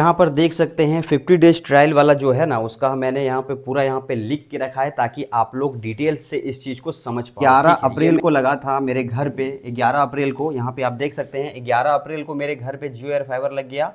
यहाँ पर देख सकते हैं 50 डेज ट्रायल वाला जो है ना, उसका मैंने यहाँ पे पूरा यहाँ पे लिख के रखा है ताकि आप लोग डिटेल से इस चीज़ को समझ पाओ। 11 अप्रैल को लगा था मेरे घर पे, 11 अप्रैल को यहाँ पे आप देख सकते हैं 11 अप्रैल को मेरे घर पे जियो एयर फाइबर लग गया।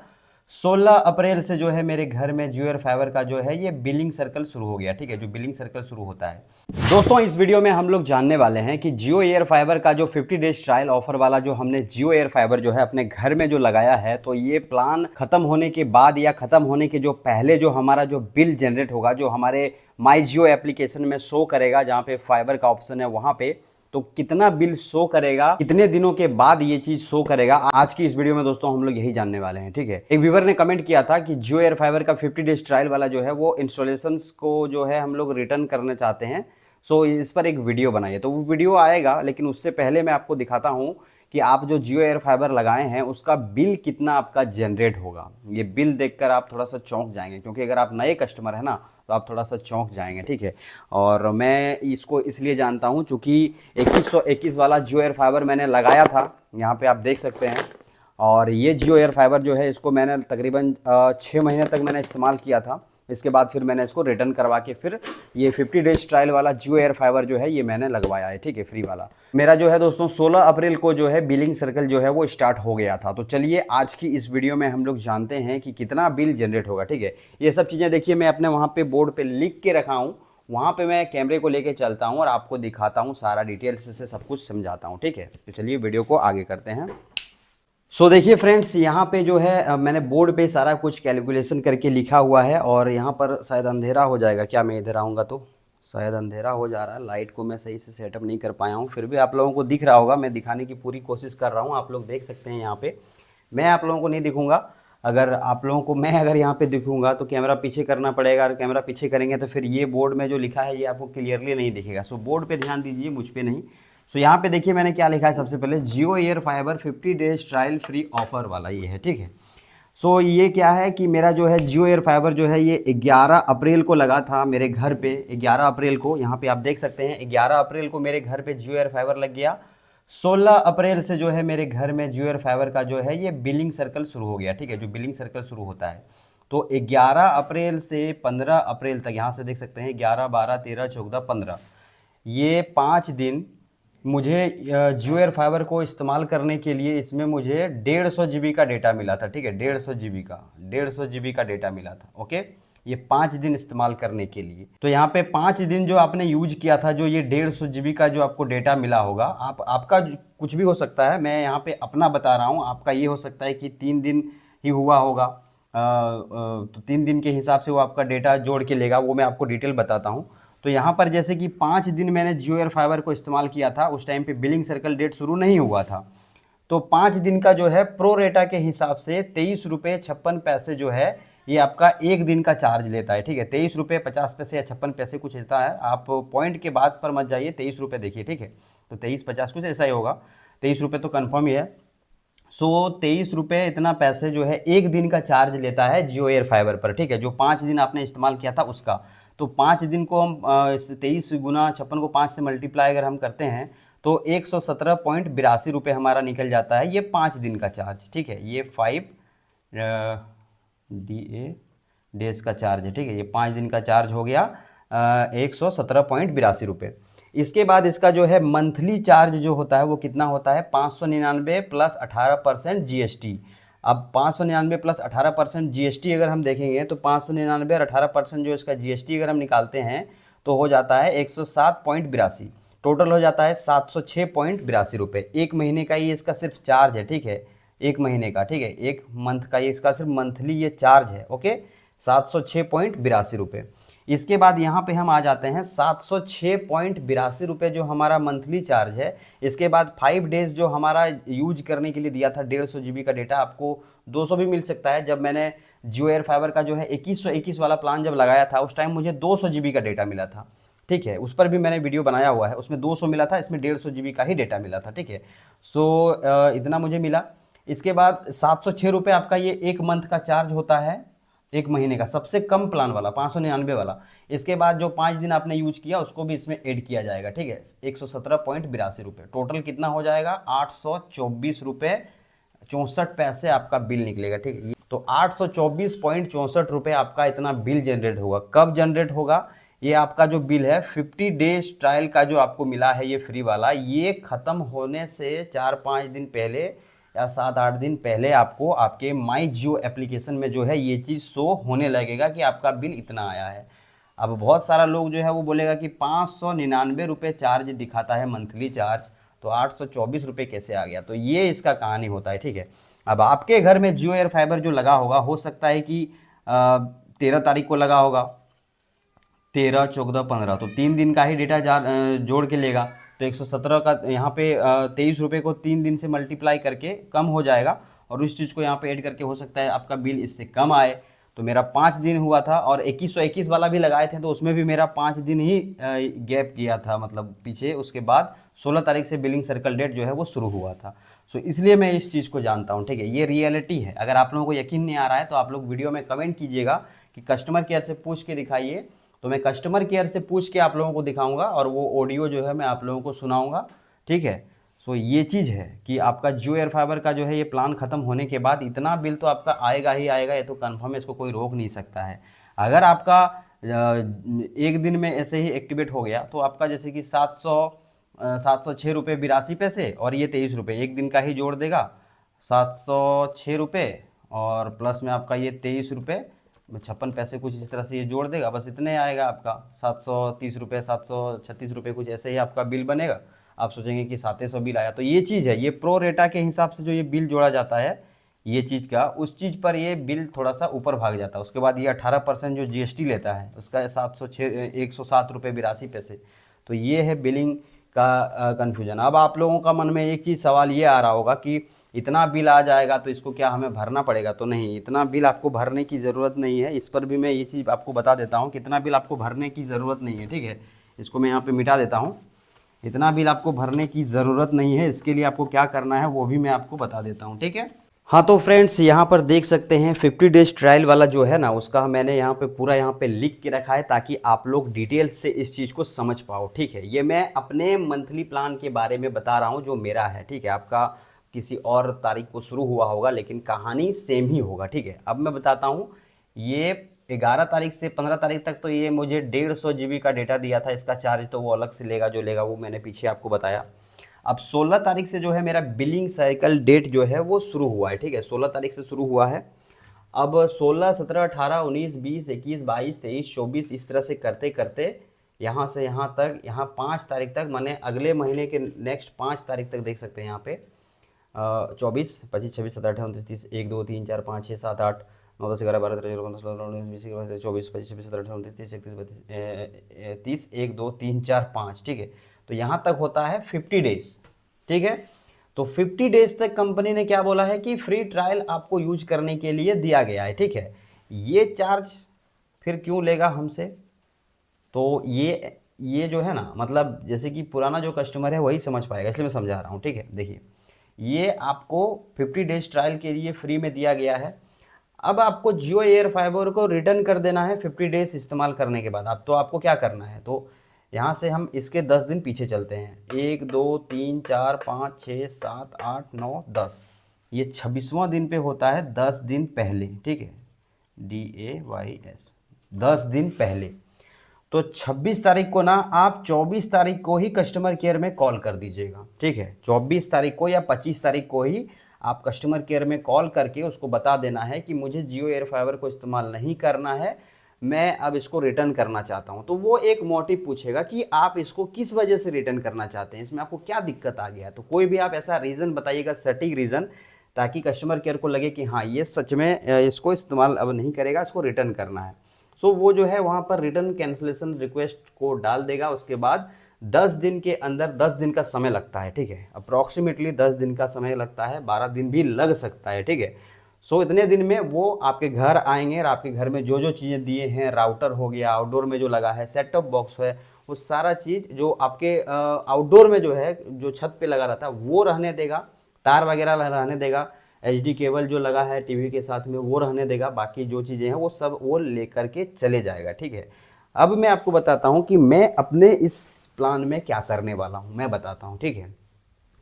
16 अप्रैल से जो है मेरे घर में जियो एयर फाइबर का जो है ये बिलिंग सर्कल शुरू हो गया। ठीक है, जो बिलिंग सर्कल शुरू होता है। दोस्तों इस वीडियो में हम लोग जानने वाले हैं कि जियो एयर फाइबर का जो 50 डेज ट्रायल ऑफर वाला जो हमने जियो एयर फाइबर जो है अपने घर में जो लगाया है, तो ये प्लान खत्म होने के बाद या खत्म होने के जो पहले जो हमारा जो बिल जनरेट होगा, जो हमारे माई जियो एप्लीकेशन में शो करेगा, जहाँ पे फाइबर का ऑप्शन है वहाँ पे, तो कितना बिल शो करेगा, कितने दिनों के बाद ये चीज शो करेगा, आज की इस वीडियो में दोस्तों हम लोग यही जानने वाले हैं। ठीक है, एक व्यूअर ने कमेंट किया था कि जियो एयर फाइबर का 50 डेज ट्रायल वाला जो है वो इंस्टॉलेशन को जो है हम लोग रिटर्न करना चाहते हैं। सो इस पर एक वीडियो बनाइए, तो वो वीडियो आएगा, लेकिन उससे पहले मैं आपको दिखाता हूं कि आप जो जियो एयर फाइबर लगाए हैं उसका बिल कितना आपका जनरेट होगा। ये बिल देखकर आप थोड़ा सा चौंक जाएंगे, क्योंकि अगर आप नए कस्टमर है ना तो आप थोड़ा सा चौंक जाएंगे। ठीक है, और मैं इसको इसलिए जानता हूं चूंकि 2121 वाला जियो एयर फाइबर मैंने लगाया था, यहाँ पे आप देख सकते हैं। और ये जियो एयर फाइबर जो है इसको मैंने तकरीबन 6 महीने तक मैंने इस्तेमाल किया था। इसके बाद फिर मैंने इसको रिटर्न करवा के फिर ये 50 डेज ट्रायल वाला जियो एयर फाइबर जो है ये मैंने लगवाया है। ठीक है, फ्री वाला मेरा जो है दोस्तों 16 अप्रैल को जो है बिलिंग सर्कल जो है वो स्टार्ट हो गया था। तो चलिए आज की इस वीडियो में हम लोग जानते हैं कि कितना बिल जनरेट होगा। ठीक है, ये सब चीज़ें देखिए मैं अपने वहाँ पे बोर्ड पे लिख के रखा हूँ, वहाँ पे मैं कैमरे को लेके चलता हूँ और आपको दिखाता हूँ, सारा डिटेल्स से सब कुछ समझाता हूँ। ठीक है, तो चलिए वीडियो को आगे करते हैं। देखिए फ्रेंड्स, यहाँ पे जो है मैंने बोर्ड पे सारा कुछ कैलकुलेशन करके लिखा हुआ है। और यहाँ पर शायद अंधेरा हो जाएगा क्या, मैं इधर आऊँगा तो शायद अंधेरा हो जा रहा है, लाइट को मैं सही से सेटअप नहीं कर पाया हूँ। फिर भी आप लोगों को दिख रहा होगा, मैं दिखाने की पूरी कोशिश कर रहा हूँ। आप लोग देख सकते हैं यहाँ पे मैं आप लोगों को नहीं दिखूँगा। अगर आप लोगों को मैं अगर यहाँ पे दिखूँगा तो कैमरा पीछे करना पड़ेगा, और कैमरा पीछे करेंगे तो फिर ये बोर्ड में जो लिखा है ये आपको क्लियरली नहीं दिखेगा। सो बोर्ड पे ध्यान दीजिए, मुझ पे नहीं। सो यहाँ पे देखिए मैंने क्या लिखा है, सबसे पहले Jio air fiber 50 days trial free offer वाला ये है। ठीक है, सो ये क्या है कि मेरा जो है जियो एयर फाइबर जो है ये 11 अप्रैल को लगा था मेरे घर पे। 11 अप्रैल को यहाँ पे आप देख सकते हैं 11 अप्रैल को मेरे घर पे जियो एयर फाइबर लग गया। 16 अप्रैल से जो है मेरे घर में जियो एयर फाइबर का जो है ये बिलिंग सर्कल शुरू हो गया। ठीक है, जो बिलिंग सर्कल शुरू होता है, तो 11 अप्रैल से 15 अप्रैल तक यहाँ से देख सकते हैं 11, 12, 13, 14, 15, ये 5 दिन मुझे जियो एयर फाइबर को इस्तेमाल करने के लिए इसमें मुझे 150 जीबी का डेटा मिला था। ठीक है, 150 जीबी का डेटा मिला था। ओके, ये 5 दिन इस्तेमाल करने के लिए। तो यहाँ पे 5 दिन जो आपने यूज किया था, जो ये 150 जीबी का जो आपको डेटा मिला होगा, आपका कुछ भी हो सकता है, मैं यहाँ पे अपना बता रहा हूँ। आपका ये हो सकता है कि 3 दिन ही हुआ होगा, तो 3 दिन के हिसाब से वो आपका डेटा जोड़ के लेगा, वो मैं आपको डिटेल बताता हूँ। तो यहाँ पर जैसे कि 5 दिन मैंने जियो एयर फाइबर को इस्तेमाल किया था, उस टाइम पे बिलिंग सर्कल डेट शुरू नहीं हुआ था। तो 5 दिन का जो है प्रो रेटा के हिसाब से 23 रुपये 56 पैसे जो है ये आपका एक दिन का चार्ज लेता है। ठीक है, 23 रुपये 50 पैसे या 56 पैसे कुछ लेता है। आप पॉइंट के बाद पर मत जाइए, 23 रुपये देखिए। ठीक है, तो 23-50 कुछ ऐसा ही होगा, 23 रुपये तो कन्फर्म ही है। 23 रुपये इतना पैसे जो है एक दिन का चार्ज लेता है जियो एयर फाइबर पर। ठीक है, जो 5 दिन आपने इस्तेमाल किया था उसका। तो 5 दिन को हम 23 गुना 56 को 5 से मल्टीप्लाई अगर हम करते हैं तो 117.82 रुपये हमारा निकल जाता है, ये 5 दिन का चार्ज। ठीक है, ये 5 डेज का चार्ज है। ठीक है, ये 5 दिन का चार्ज हो गया 117.82 रुपये। इसके बाद इसका जो है मंथली चार्ज जो होता है वो कितना होता है, 599 प्लस 18% जीएसटी। अब 599 प्लस 18% जीएसटी अगर हम देखेंगे तो 599 और 18% जो इसका जीएसटी अगर हम निकालते हैं तो हो जाता है 107.82, टोटल हो जाता है 706.82 रुपये। एक महीने का ये इसका सिर्फ चार्ज है। ठीक है, एक महीने का। ठीक है, एक मंथ का ये इसका सिर्फ मंथली ये चार्ज है। ओके, 706.82 रुपये। इसके बाद यहाँ पे हम आ जाते हैं 706.82 रुपये जो हमारा मंथली चार्ज है। इसके बाद 5 डेज जो हमारा यूज करने के लिए दिया था 150 जीबी का डेटा, आपको 200 भी मिल सकता है। जब मैंने जियो एयर फाइबर का जो है 2121 वाला प्लान जब लगाया था उस टाइम मुझे 200 जीबी का डेटा मिला था। ठीक है, उस पर भी मैंने वीडियो बनाया हुआ है, उसमें 200 मिला था, इसमें 150 जीबी का ही डेटा मिला था। ठीक है, इतना मुझे मिला। इसके बाद 706 रुपये आपका ये एक मंथ का चार्ज होता है, एक महीने का, सबसे कम प्लान वाला 599 वाला। इसके बाद जो 5 दिन आपने यूज किया उसको भी इसमें ऐड किया जाएगा। ठीक है, 117.82 रुपये, टोटल कितना हो जाएगा 824 रुपये 64 पैसे आपका बिल निकलेगा। ठीक है, तो 824.64 आपका इतना बिल जनरेट होगा। कब जनरेट होगा? ये आपका जो बिल है 50 डेज ट्रायल का जो आपको मिला है ये फ्री वाला, ये ख़त्म होने से 4-5 दिन पहले या 7-8 दिन पहले आपको आपके माई जियो एप्लीकेशन में जो है ये चीज़ शो होने लगेगा कि आपका बिल इतना आया है। अब बहुत सारा लोग जो है वो बोलेगा कि 599 रुपये चार्ज दिखाता है मंथली चार्ज, तो 824 रुपये कैसे आ गया? तो ये इसका कहानी होता है, ठीक है। अब आपके घर में जियो एयर फाइबर जो लगा होगा, हो सकता है कि 13 तारीख को लगा होगा, 13, 14, 15, तो 3 दिन का ही डेटा जोड़ के लेगा। तो 117 का यहाँ पे 23 रुपये को 3 दिन से मल्टीप्लाई करके कम हो जाएगा, और उस चीज़ को यहाँ पे ऐड करके हो सकता है आपका बिल इससे कम आए। तो मेरा 5 दिन हुआ था, और 2121 वाला भी लगाए थे तो उसमें भी मेरा 5 दिन ही गैप किया था, मतलब पीछे। उसके बाद 16 तारीख से बिलिंग सर्कल डेट जो है वो शुरू हुआ था। सो इसलिए मैं इस चीज़ को जानता हूँ, ठीक है। ये रियलिटी है। अगर आप लोगों को यकीन नहीं आ रहा है तो आप लोग वीडियो में कमेंट कीजिएगा कि कस्टमर केयर से पूछ के दिखाइए, तो मैं कस्टमर केयर से पूछ के आप लोगों को दिखाऊंगा, और वो ऑडियो जो है मैं आप लोगों को सुनाऊंगा, ठीक है। सो ये चीज़ है कि आपका जियो एयर फाइबर का जो है ये प्लान ख़त्म होने के बाद इतना बिल तो आपका आएगा ही आएगा, ये तो कन्फर्म है, इसको कोई रोक नहीं सकता है। अगर आपका एक दिन में ऐसे ही एक्टिवेट हो गया तो आपका जैसे कि 706 रुपये 82 पैसे और ये 23 रुपये एक दिन का ही जोड़ देगा, 706 रुपये और प्लस में आपका ये 23 रुपये 56 पैसे कुछ इस तरह से ये जोड़ देगा, बस इतने आएगा आपका 730 रुपये 736 रुपये कुछ ऐसे ही आपका बिल बनेगा। आप सोचेंगे कि 700 बिल आया, तो ये चीज़ है, ये प्रो रेटा के हिसाब से जो ये बिल जोड़ा जाता है ये चीज़ का, उस चीज़ पर ये बिल थोड़ा सा ऊपर भाग जाता है। उसके बाद ये 18% जो जीएसटी लेता है उसका 107 रुपये 82 पैसे। तो ये है बिलिंग का कन्फ्यूजन। अब आप लोगों का मन में एक चीज़ सवाल ये आ रहा होगा कि इतना बिल आ जाएगा तो इसको क्या हमें भरना पड़ेगा? तो नहीं, इतना बिल आपको भरने की ज़रूरत नहीं है। इस पर भी मैं ये चीज़ आपको बता देता हूँ, कितना बिल आपको भरने की ज़रूरत नहीं है, ठीक है। इसको मैं यहाँ पे मिटा देता हूँ। इतना बिल आपको भरने की ज़रूरत नहीं है। इसके लिए आपको क्या करना है वो भी मैं आपको बता देता हूँ, ठीक है। हाँ तो फ्रेंड्स यहाँ पर देख सकते हैं 50 डेज ट्रायल वाला जो है ना, उसका मैंने यहाँ पे पूरा यहाँ पे लिख के रखा है ताकि आप लोग डिटेल से इस चीज़ को समझ पाओ, ठीक है। ये मैं अपने मंथली प्लान के बारे में बता रहा हूँ जो मेरा है, ठीक है। आपका किसी और तारीख को शुरू हुआ होगा लेकिन कहानी सेम ही होगा, ठीक है। अब मैं बताता हूँ, ये 11 तारीख से 15 तारीख तक तो ये मुझे 150 GB का डेटा दिया था। इसका चार्ज तो वो अलग से लेगा, जो लेगा वो मैंने पीछे आपको बताया। अब 16 तारीख से जो है मेरा बिलिंग साइकिल डेट जो है वो शुरू हुआ है, ठीक है। 16 तारीख से शुरू हुआ है। अब 16, 17, 18, 19, 20, 21, 22, 23, 24 इस तरह से करते करते यहाँ से यहाँ तक, यहाँ 5 तारीख तक, माने अगले महीने के नेक्स्ट 5 तारीख तक देख सकते हैं यहाँ पे 24, 25, 26, 27, 28, 29, 30, 1, 2, 3, 4, 5, 6, 7, 8, 9, 10, 11, 12, 13, 14, 15, 16, 19, 20, 24, 25, 26, 27, 28, 29, 30, 31, 32, 1, 2, 3, 4, 5, ठीक है। तो यहाँ तक होता है 50 डेज, ठीक है। तो 50 डेज तक कंपनी ने क्या बोला है कि फ्री ट्रायल आपको यूज करने के लिए दिया गया है, ठीक है। ये चार्ज फिर क्यों लेगा हमसे? तो ये जो है ना, मतलब जैसे कि पुराना जो कस्टमर है वही समझ पाएगा, इसलिए मैं समझा रहा हूँ, ठीक है। देखिए, ये आपको 50 डेज ट्रायल के लिए फ्री में दिया गया है। अब आपको जियो एयर फाइबर को रिटर्न कर देना है 50 डेज इस्तेमाल करने के बाद। अब तो आपको क्या करना है, तो यहाँ से हम इसके 10 दिन पीछे चलते हैं। 1, 2, 3, 4, 5, 6, 7, 8, 9, 10, ये 26वां दिन पे होता है 10 दिन पहले, ठीक है। DAYS 10 दिन पहले। तो 26 तारीख को ना आप 24 तारीख को ही कस्टमर केयर में कॉल कर दीजिएगा, ठीक है। 24 तारीख को या 25 तारीख को ही आप कस्टमर केयर में कॉल करके उसको बता देना है कि मुझे जियो एयर फाइबर को इस्तेमाल नहीं करना है, मैं अब इसको रिटर्न करना चाहता हूं। तो वो एक मोटिव पूछेगा कि आप इसको किस वजह से रिटर्न करना चाहते हैं, इसमें आपको क्या दिक्कत आ गया। तो कोई भी आप ऐसा रीज़न बताइएगा, सटीक रीज़न, ताकि कस्टमर केयर को लगे कि हाँ ये सच में इसको इस्तेमाल अब नहीं करेगा, इसको रिटर्न करना है। सो वो जो है वहाँ पर रिटर्न कैंसिलेशन रिक्वेस्ट को डाल देगा। उसके बाद 10 दिन के अंदर, 10 दिन का समय लगता है, ठीक है। अप्रॉक्सीमेटली 10 दिन का समय लगता है, 12 दिन भी लग सकता है, ठीक है। सो इतने दिन में वो आपके घर आएंगे और आपके घर में जो जो चीज़ें दिए हैं, राउटर हो गया, आउटडोर में जो लगा है, सेट टॉप बॉक्स है, वो सारा चीज़ जो आपके आउटडोर में जो है, जो छत पे लगा रहता है वो रहने देगा, तार वगैरह रहने देगा, HD केबल जो लगा है टीवी के साथ में वो रहने देगा, बाकी जो चीज़ें हैं वो सब वो लेकर के चले जाएगा, ठीक है। अब मैं आपको बताता हूँ कि मैं अपने इस प्लान में क्या करने वाला हूँ, मैं बताता हूँ, ठीक है।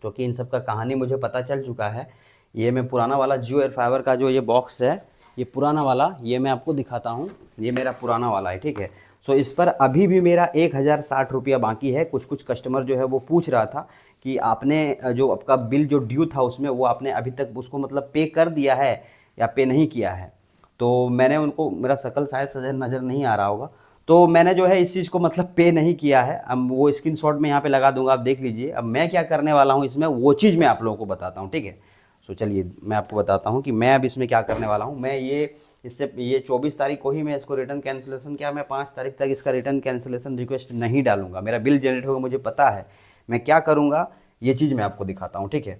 क्योंकि इन सब का कहानी मुझे पता चल चुका है। ये मैं पुराना वाला जियो एयर फाइबर का जो ये बॉक्स है, ये पुराना वाला, ये मैं आपको दिखाता हूँ, ये मेरा पुराना वाला है, ठीक है। सो इस पर अभी भी मेरा 1060 रुपया बाकी है। कुछ कस्टमर जो है वो पूछ रहा था कि आपने जो आपका बिल जो ड्यू था उसमें वो आपने अभी तक उसको मतलब पे कर दिया है या पे नहीं किया है। तो मैंने उनको, मेरा शकल शायद नज़र नहीं आ रहा होगा, तो मैंने जो है इस चीज़ को मतलब पे नहीं किया है। अब वो स्क्रीनशॉट में यहाँ पे लगा दूंगा, आप देख लीजिए। अब मैं क्या करने वाला हूँ इसमें, वो चीज़ मैं आप लोगों को बताता हूँ, ठीक है। सो चलिए मैं आपको बताता हूँ कि मैं अब इसमें क्या करने वाला हूँ। मैं ये 24 तारीख को ही मैं इसको रिटर्न कैंसिलेशन किया, मैं 5 तारीख तक इसका रिटर्न कैंसिलेशन रिक्वेस्ट नहीं डालूंगा। मेरा बिल जनरेट होगा, मुझे पता है मैं क्या करूँगा, ये चीज़ मैं आपको दिखाता हूँ, ठीक है।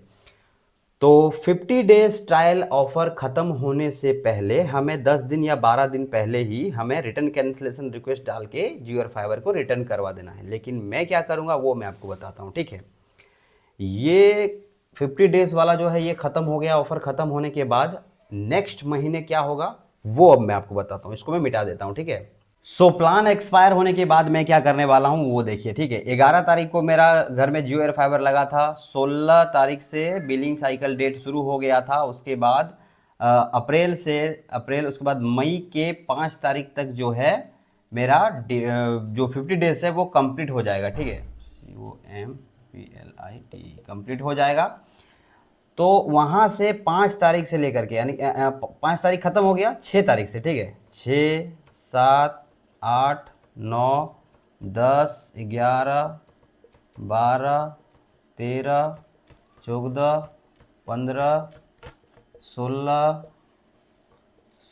तो 50 डेज ट्रायल ऑफर ख़त्म होने से पहले हमें 10 दिन या 12 दिन पहले ही हमें रिटर्न कैंसिलेशन रिक्वेस्ट डाल के जियो एयर फाइबर को रिटर्न करवा देना है। लेकिन मैं क्या करूँगा वो मैं आपको बताता हूँ, ठीक है। ये 50 डेज वाला जो है ये ख़त्म हो गया। ऑफर ख़त्म होने के बाद नेक्स्ट महीने क्या होगा वो अब मैं आपको बताता हूँ। इसको मैं मिटा देता हूँ, ठीक है। सो प्लान एक्सपायर होने के बाद मैं क्या करने वाला हूँ वो देखिए, ठीक है। 11 तारीख को मेरा घर में जियो एयर फाइबर लगा था, 16 तारीख से बिलिंग साइकिल डेट शुरू हो गया था। उसके बाद अप्रैल उसके बाद मई के 5 तारीख तक जो है मेरा जो 50 डेज है वो कंप्लीट हो जाएगा, ठीक है। COMPLIT कंप्लीट हो जाएगा। तो वहाँ से 5 तारीख से लेकर के, यानी 5 तारीख ख़त्म हो गया, 6 तारीख से, ठीक है। 6, 7, 8, 9, 10, 11, 12, 13, 14, 15, 16,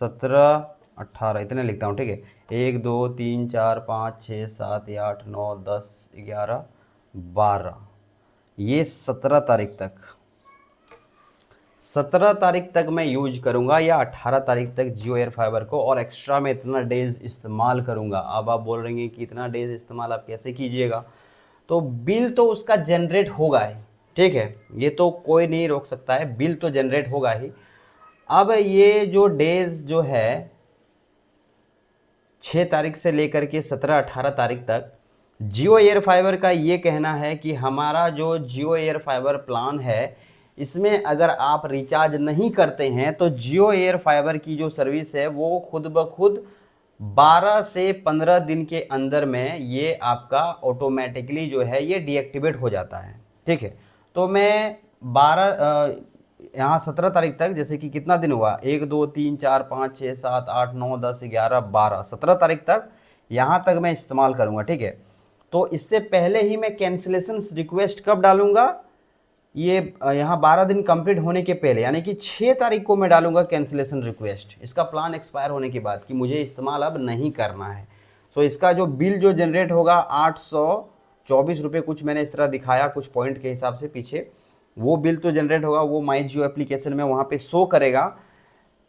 17, 18 इतने लिखता हूँ, ठीक है। 1, 2, 3, 4, 5, 6, 7, 8, 9, 10, 11, 12, ये 17 तारीख तक, 17 तारीख तक मैं यूज करूंगा या 18 तारीख तक जियो एयर फाइबर को, और एक्स्ट्रा में इतना डेज इस्तेमाल करूंगा। अब आप बोल रहे हैं कि इतना डेज इस्तेमाल आप कैसे कीजिएगा, तो बिल तो उसका जनरेट होगा ही, ठीक है। ये तो कोई नहीं रोक सकता है, बिल तो जनरेट होगा ही। अब ये जो डेज जो है 6 तारीख से लेकर के 17-18 तारीख तक, जियो एयर फाइबर का ये कहना है कि हमारा जो जियो एयर फाइबर प्लान है इसमें अगर आप रिचार्ज नहीं करते हैं तो जियो एयर फाइबर की जो सर्विस है वो खुद ब खुद 12 से 15 दिन के अंदर में ये आपका ऑटोमेटिकली जो है ये डीएक्टिवेट हो जाता है, ठीक है। तो मैं 12 यहाँ 17 तारीख तक, जैसे कि कितना दिन हुआ, 1, 2, 3, 4, 5, 6, 7, 8, 9, 10, 11, 12, 17 तारीख तक यहाँ तक मैं इस्तेमाल करूँगा, ठीक है। तो इससे पहले ही मैं कैंसिलेशन रिक्वेस्ट कब डालूंगा, ये यहाँ 12 दिन कंप्लीट होने के पहले, यानी कि 6 तारीख को मैं डालूंगा कैंसिलेशन रिक्वेस्ट, इसका प्लान एक्सपायर होने के बाद, कि मुझे इस्तेमाल अब नहीं करना है। सो इसका जो बिल जो जनरेट होगा 824 रुपये कुछ मैंने इस तरह दिखाया कुछ पॉइंट के हिसाब से पीछे, वो बिल तो जनरेट होगा, वो माई जियो एप्लीकेशन में वहाँ पे शो करेगा।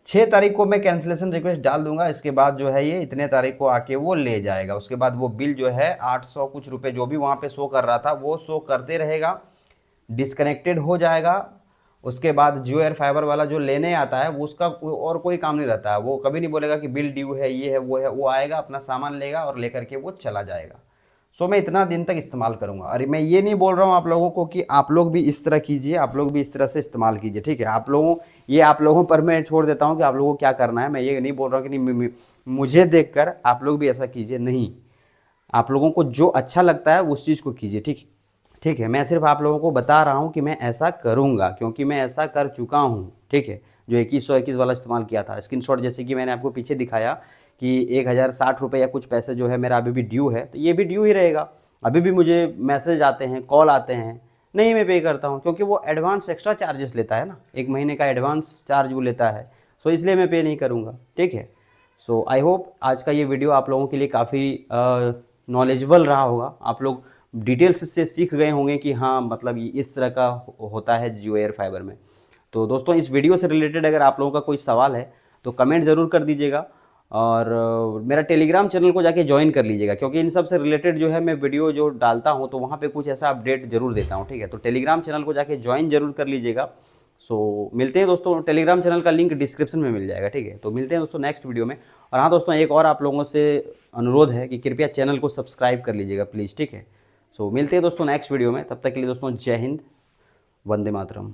6 तारीख को मैं कैंसिलेशन रिक्वेस्ट डाल दूंगा, इसके बाद जो है ये इतने तारीख को आके वो ले जाएगा। उसके बाद वो बिल जो है 800 कुछ रुपये जो भी वहाँ पे शो कर रहा था वो शो करते रहेगा, डिस्कनेक्टेड हो जाएगा। उसके बाद जियो एयर फाइबर वाला जो लेने आता है वो उसका और कोई काम नहीं रहता है, वो कभी नहीं बोलेगा कि बिल ड्यू है, ये है, वो है। वो आएगा, अपना सामान लेगा और लेकर के वो चला जाएगा। सो मैं इतना दिन तक इस्तेमाल करूंगा। अरे मैं ये नहीं बोल रहा हूँ आप लोगों को कि आप लोग भी इस तरह कीजिए, आप लोग भी इस तरह से इस्तेमाल कीजिए, ठीक है। आप लोगों पर मैं छोड़ देता हूँ कि आप लोगों को क्या करना है। मैं ये नहीं बोल रहा हूँ कि नहीं मुझे देखकर आप लोग भी ऐसा कीजिए, नहीं। आप लोगों को जो अच्छा लगता है उस चीज़ को कीजिए, ठीक है। मैं सिर्फ आप लोगों को बता रहा हूँ कि मैं ऐसा करूँगा, क्योंकि मैं ऐसा कर चुका हूँ, ठीक है। जो 2121 वाला इस्तेमाल किया था, स्क्रीनशॉट जैसे कि मैंने आपको पीछे दिखाया कि 1060 रुपये या कुछ पैसे जो है मेरा अभी भी ड्यू है, तो ये भी ड्यू ही रहेगा। अभी भी मुझे मैसेज आते हैं, कॉल आते हैं, नहीं मैं पे करता हूँ, क्योंकि वो एडवांस एक्स्ट्रा चार्जेस लेता है ना, 1 महीने का एडवांस चार्ज वो लेता है। सो इसलिए मैं पे नहीं करूँगा, ठीक है। सो आई होप आज का ये वीडियो आप लोगों के लिए काफ़ी नॉलेजेबल रहा होगा। आप लोग डिटेल्स से सीख गए होंगे कि हाँ मतलब ये इस तरह का होता है जियो एयर फाइबर में। तो दोस्तों इस वीडियो से रिलेटेड अगर आप लोगों का कोई सवाल है तो कमेंट ज़रूर कर दीजिएगा, और मेरा टेलीग्राम चैनल को जाके ज्वाइन कर लीजिएगा, क्योंकि इन सब से रिलेटेड जो है मैं वीडियो जो डालता हूँ तो वहाँ पे कुछ ऐसा अपडेट जरूर देता हूँ, ठीक है। तो टेलीग्राम चैनल को जाके ज्वाइन जरूर कर लीजिएगा। सो मिलते हैं दोस्तों, टेलीग्राम चैनल का लिंक डिस्क्रिप्शन में मिल जाएगा, ठीक है। तो मिलते हैं दोस्तों नेक्स्ट वीडियो में। और हाँ दोस्तों, एक और आप लोगों से अनुरोध है कि कृपया चैनल को सब्सक्राइब कर लीजिएगा प्लीज़, ठीक है। सो मिलते हैं दोस्तों नेक्स्ट वीडियो में, तब तक के लिए दोस्तों जय हिंद, वंदे मातरम।